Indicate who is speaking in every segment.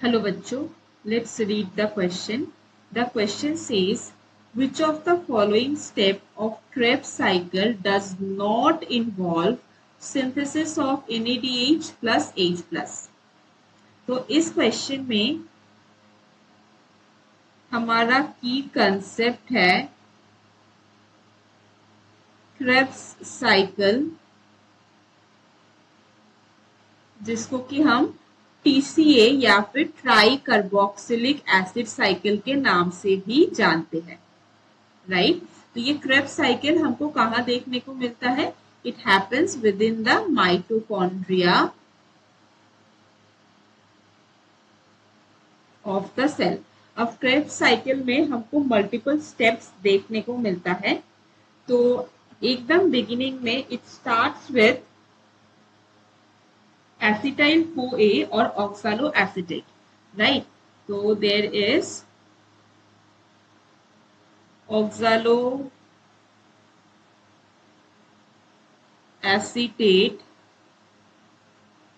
Speaker 1: Hello bachcho, let's read the question. The question says, which of the following step of Krebs cycle does not involve synthesis of NADH plus H plus? तो इस question में हमारा की concept है Krebs cycle, जिसको कि हम TCA या फिर ट्राई कार्बोक्सिलिक एसिड साइकिल के नाम से भी जानते हैं, राइट। तो ये क्रेब्स साइकिल हमको कहाँ देखने को मिलता है? It happens with in the mitochondria of the cell. अब क्रेब्स साइकिल में हमको मल्टीपल स्टेप्स देखने को मिलता है। तो एकदम बिगिनिंग में it starts with acetyl CoA और ऑक्सालो एसिटेट, राइट। तो there is oxalo acetate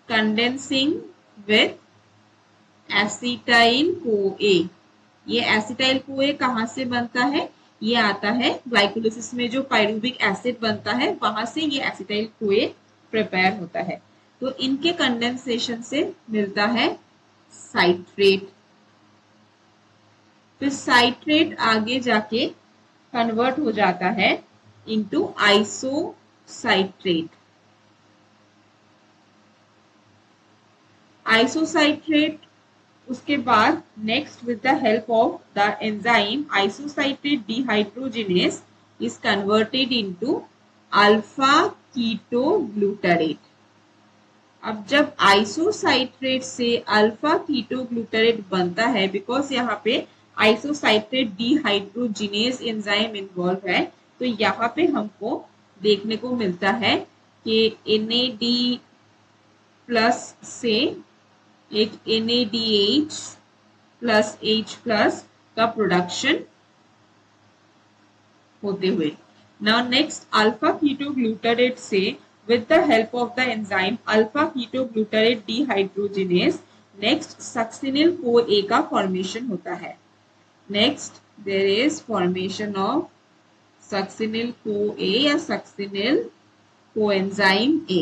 Speaker 1: condensing with acetyl CoA। ये एसिटाइल CoA कहाँ से बनता है? ये आता है ग्लाइकोलिसिस में जो पाइरुविक एसिड बनता है, वहां से ये एसिटाइल CoA प्रिपेयर होता है। तो इनके कंडेंसेशन से मिलता है साइट्रेट। फिर साइट्रेट आगे जाके कन्वर्ट हो जाता है इनटू आइसोसाइट्रेट। आइसोसाइट्रेट उसके बाद next with the help of the enzyme isocitrate dehydrogenase is converted into alpha ketoglutarate. अब जब आइसोसाइट्रेट से अल्फा कीटोग्लूटारेट बनता है, बिकॉज यहाँ पे आइसोसाइट्रेट डिहाइड्रोजिनेस एंजाइम इन्वॉल्व है, तो यहाँ पे हमको देखने को मिलता है कि NAD प्लस से एक NADH प्लस H प्लस का प्रोडक्शन होते हुए। नाउ नेक्स्ट अल्फा कीटोग्लूटारेट से with the help of the enzyme alpha ketoglutarate dehydrogenase next succinyl CoA का formation होता है। next there is formation of succinyl CoA या succinyl coenzyme A।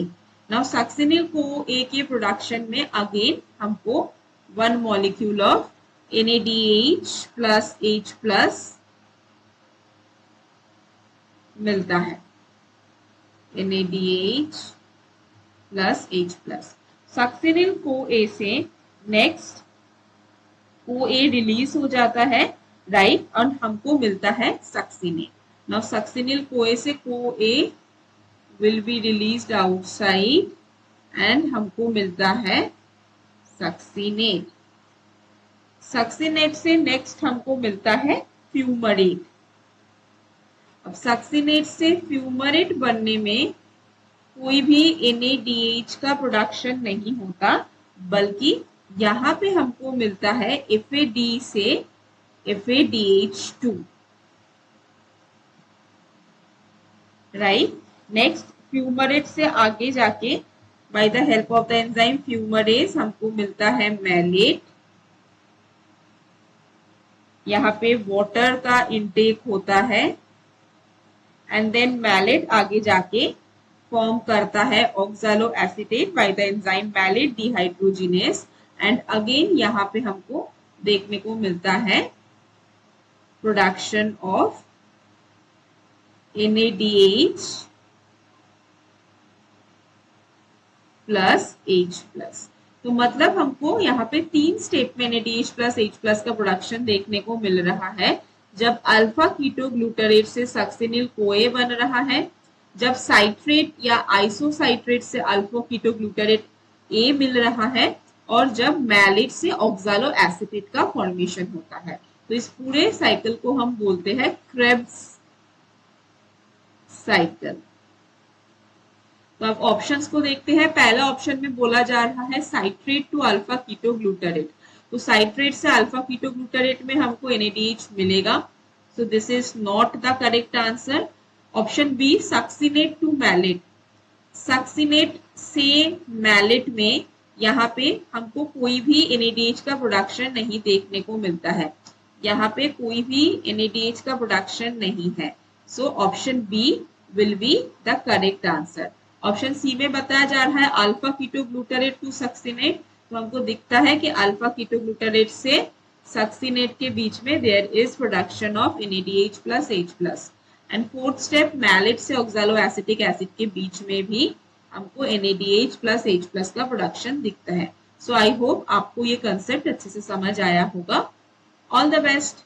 Speaker 1: now succinyl CoA के production में again हमको one molecule of NADH plus H plus मिलता है, NADH plus H plus. Succinyl CoA से नेक्स्ट CoA रिलीज हो जाता है, राइट, और हमको मिलता है सक्सिनेट। नाउ सक्सिनिल CoA से CoA will be released outside and हमको मिलता है सक्सिनेट। सक्सिनेट से नेक्स्ट हमको मिलता है फ्यूमरेट। अब सक्सिनेट से फ्यूमरेट बनने में कोई भी NADH का प्रोडक्शन नहीं होता, बल्कि यहाँ पे हमको मिलता है FAD से FADH2, राइट। नेक्स्ट फ्यूमरेट से आगे जाके by the help of the enzyme fumarase हमको मिलता है मैलेट। यहाँ पे वाटर का इनटेक होता है एंड देन मैलेट आगे जाके फॉर्म करता है oxaloacetate by the enzyme malate dehydrogenase and again यहाँ पे हमको देखने को मिलता है production of NADH plus H plus. तो मतलब हमको यहाँ पे 3 स्टेप में NADH प्लस H प्लस का प्रोडक्शन देखने को मिल रहा है। जब अल्फा कीटोग्लूटारेट से सक्सिनिल CoA बन रहा है, जब साइट्रेट या आइसोसाइट्रेट से अल्फा कीटोग्लूटारेट A मिल रहा है, और जब मैलेट से ऑक्सालो एसिटेट का फॉर्मेशन होता है। तो इस पूरे साइकिल को हम बोलते हैं क्रेब्स साइकिल। तो अब ऑप्शंस को देखते हैं। पहला ऑप्शन में बोला जा रहा है साइट्रेट टू अल्फा कीटोग्लूटारेट। तो साइट्रेट से अल्फा कीटोग्लूटारेट में हमको NADH मिलेगा, so this is not the correct answer. Option B succinate to malate, succinate से मैलेट में यहाँ पे हमको कोई भी NADH का प्रोडक्शन नहीं देखने को मिलता है, यहाँ पे कोई भी NADH का प्रोडक्शन नहीं है। So option B will be the correct answer. Option C में बताया जा रहा है अल्फा कीटोग्लूटारेट टू सक्सिनेट, तो हमको दिखता है कि अल्फा कीटोग्लूटारेट से सक्सिनेट के बीच में there is production of NADH plus H plus. And fourth step malate से ऑक्सैलो एसिटिक एसिड के बीच में भी हमको NADH प्लस H प्लस का प्रोडक्शन दिखता है। सो आई होप आपको ये कंसेप्ट अच्छे से समझ आया होगा। All the best.